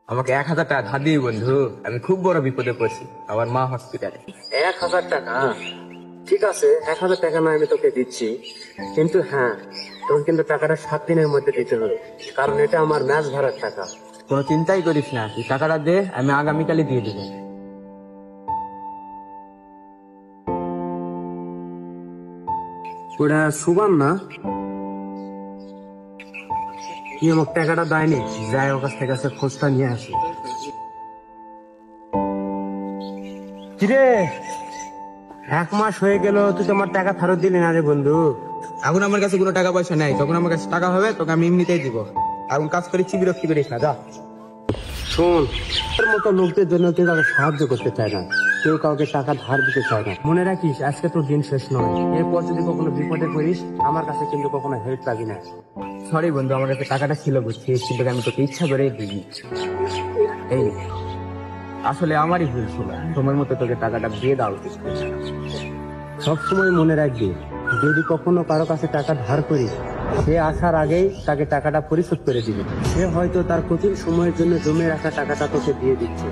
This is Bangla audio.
আমাকে 1,000 টাকা ধার দিবি বন্ধু, আমি খুব বড় বিপদে পড়ছি, আমার মা হসপিটালে। 1,000 টাকা? ঠিক আছে, 1,000 টাকা না আমি তোকে দিচ্ছি, কিন্তু হ্যাঁ, তোকে কিন্তু টাকাটা 7 দিনের মধ্যে দিতে হবে, কারণ এটা আমার ম্যাচ ভাড়ার টাকা। কোনো চিন্তাই করিস না, তুই টাকাটা দে, আমি আগামীকালই দিয়ে দেবো। ওটা সুবান না? কি আমার টাকাটা দেয়নি? যাই ওর কাছ থেকে খোঁজটা নিয়ে আসি। কিরে, 1 মাস হয়ে গেল, তুই তোমার টাকা ফেরত দিলি না রে বন্ধু? এখন আমার কাছে কোনো টাকা পয়সা নাই, যখন আমার কাছে টাকা হবে তোকে আমি এমনিতেই দিব। এখন কাজ করেছি, বিরক্তি করিস না, যা। শোন, তোর মতো লোকদের জন্য কেউ কাউকে সাহায্য করতে চায় না, কেউ কাউকে টাকা ধার দিতে চায় না। মনে রাখিস, আজকে তোর দিন শেষ নয়, এরপর যদি কখনো বিপদে পড়িস আমার কাছে কিন্তু কখনো হেল্প পাবি না। সরি বন্ধু, আমার কাছে টাকাটা ছিল বুঝছিস, কিন্তু আমি তোকে ইচ্ছা করে দিই। এই নে। আসলে আমারই ভুল ছিল, তোমার মতো তোকে টাকাটা দিয়ে দেওয়া উচিত ছিল। সবসময় মনে রাখবি, যদি কখনো কারো কাছে টাকা ধার করিস, সে আসার আগেই তাকে টাকাটা পরিশোধ করে দিবে। সে হয়তো তার কঠিন সময়ের জন্য জমে রাখা টাকাটা তোকে দিয়ে দিচ্ছে।